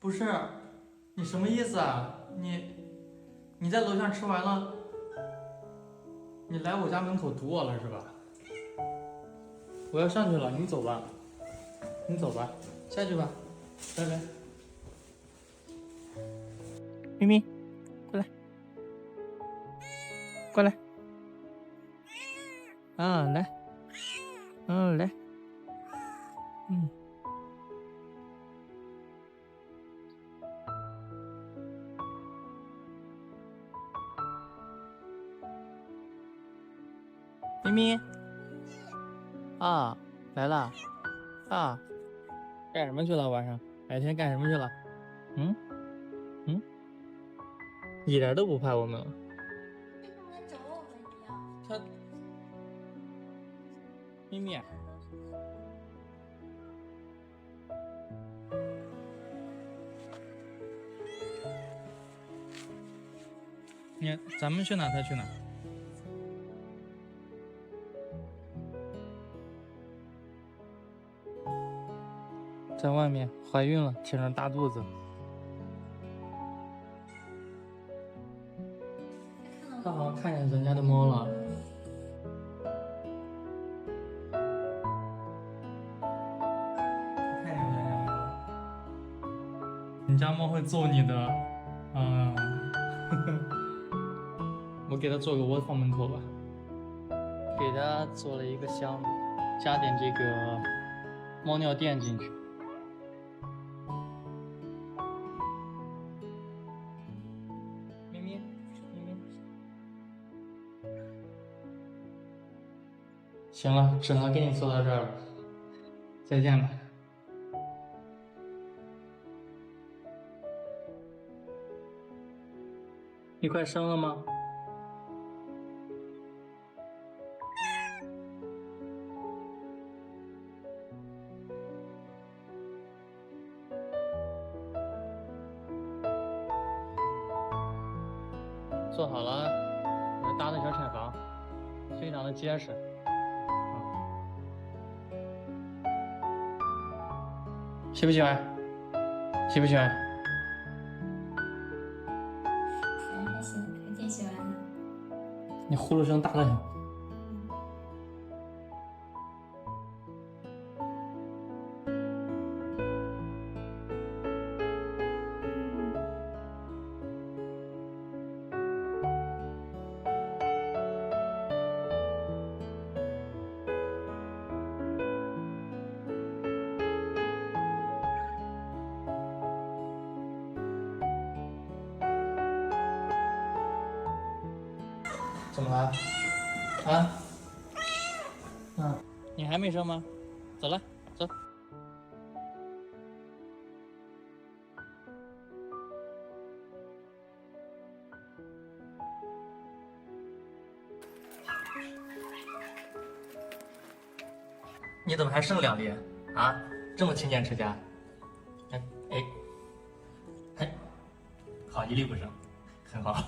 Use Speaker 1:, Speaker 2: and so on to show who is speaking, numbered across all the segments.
Speaker 1: 不是，你什么意思啊？你在楼下吃完了，你来我家门口堵我了是吧？我要上去了，你走吧，你走吧，下去吧，拜拜。咪咪，过来，过来，啊，来，来，咪咪，啊，来了，啊，干什么去了？晚上白天干什么去了？嗯嗯，一点都不怕我们了。
Speaker 2: 来找我们一样。
Speaker 1: 他，咪咪，你咱们去哪？他去哪？在外面怀孕了，挺着大肚子。他好像看见咱家的猫了。看见咱家猫了。你家猫会揍你的。我给它做个窝放门口吧。给它做了一个箱子，加点这个猫尿垫进去。咪咪，咪咪。行了，只能给你做到这儿了，再见吧。你快生了吗？做好了，我搭的小产房，非常的结实。喜不喜欢？喜不喜欢？
Speaker 2: 还行，还挺喜欢的。
Speaker 1: 你呼噜声大得很。怎么了？啊？你还没生吗？走了，走。你怎么还剩2粒啊？这么勤俭持家？哎，好，1粒不剩，很好。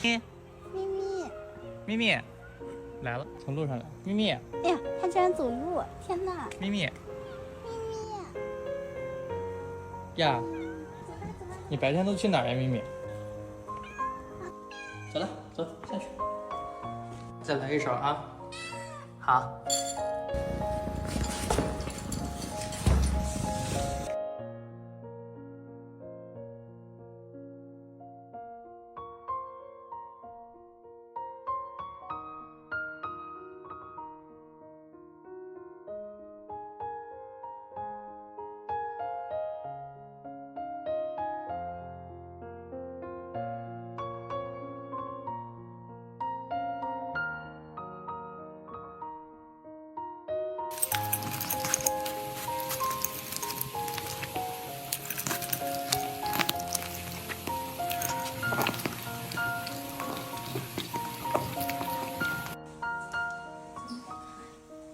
Speaker 1: 咪
Speaker 2: 咪，
Speaker 1: 咪咪来了，从路上来。咪咪，
Speaker 2: 哎呀，它居然走路！天哪！
Speaker 1: 咪咪
Speaker 2: 咪咪，
Speaker 1: 呀，
Speaker 2: 走吧走吧。
Speaker 1: 你白天都去哪儿呀，咪咪？走了，走下去。再来一勺啊！好。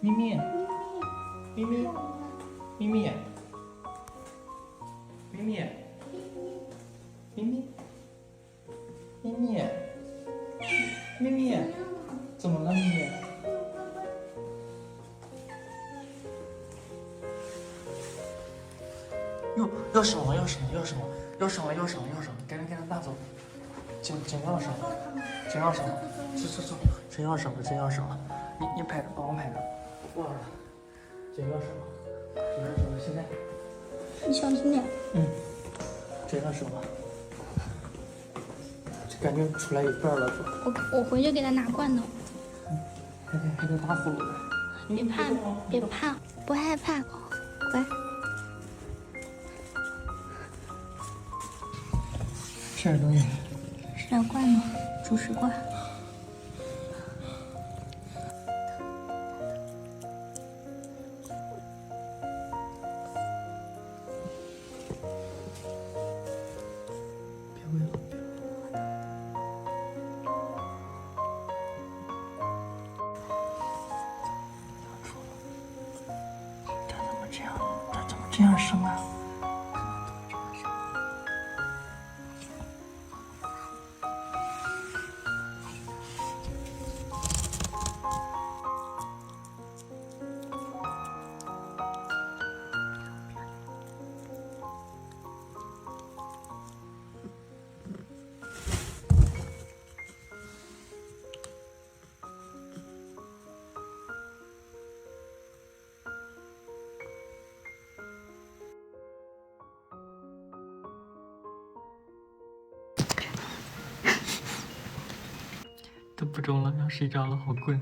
Speaker 1: 咪咪，咪咪，咪咪，咪咪，咪咪，咪咪，咪咪，怎么了，咪咪？哟，要绳了，要绳了，要绳了，要绳了，要绳了，要绳了，赶紧给他拿走。真要绳了，真要绳了，走，真要绳了，真要绳了。你拍着，帮我拍着，忘了，真要绳了，真要绳了，现在。
Speaker 2: 你小心点。
Speaker 1: 真要绳了，感觉出来一半了都。
Speaker 2: 我回去给他拿罐头。
Speaker 1: 还得打呼噜呢。
Speaker 2: 别怕，别怕，不害怕，乖。
Speaker 1: 吃点东西。
Speaker 2: 吃点罐头，主食罐。
Speaker 1: 别喂了，他怎么这样生啊？都不中了，要睡着了，好困。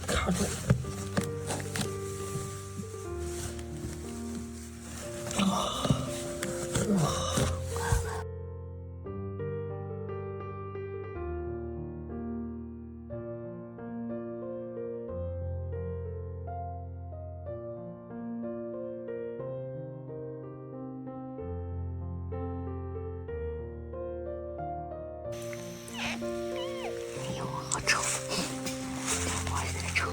Speaker 1: 卡住。
Speaker 2: 哎呦，好臭！我是在臭。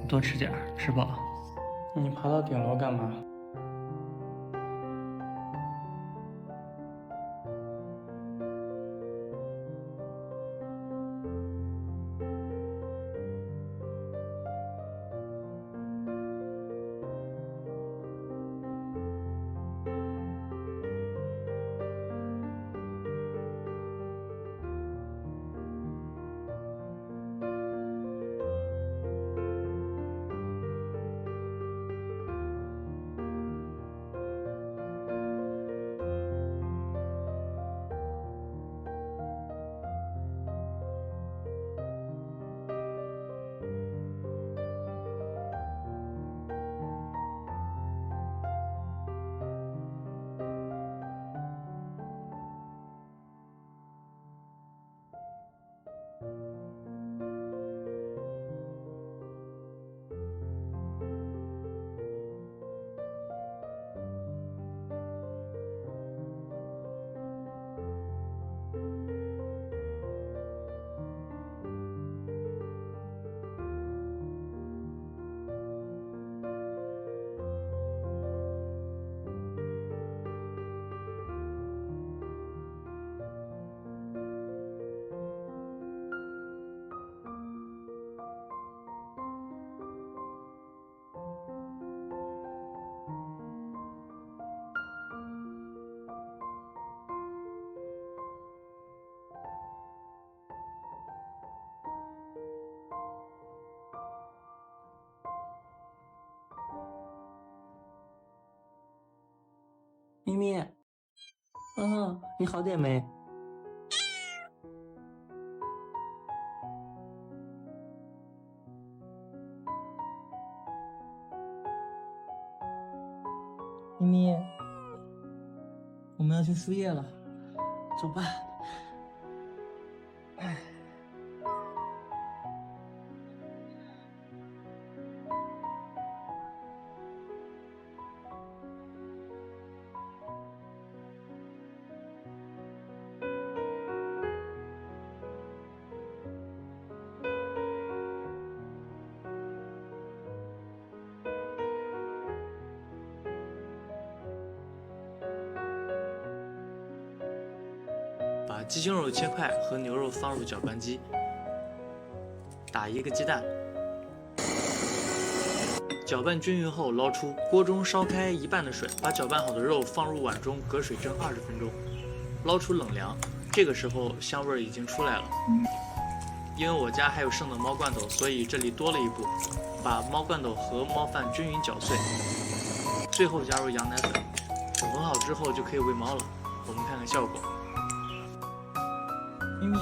Speaker 1: 多吃点，吃饱。你爬到顶楼干嘛？咪咪，你好点没？咪咪，我们要去输液了，走吧。把鸡胸肉切块和牛肉放入搅拌机，打1个鸡蛋，搅拌均匀后捞出。锅中烧开1半的水，把搅拌好的肉放入碗中，隔水蒸20分钟，捞出冷凉。这个时候香味已经出来了。因为我家还有剩的猫罐头，所以这里多了一步，把猫罐头和猫饭均匀搅碎，最后加入羊奶粉。混合好之后就可以喂猫了。我们看看效果。咪咪。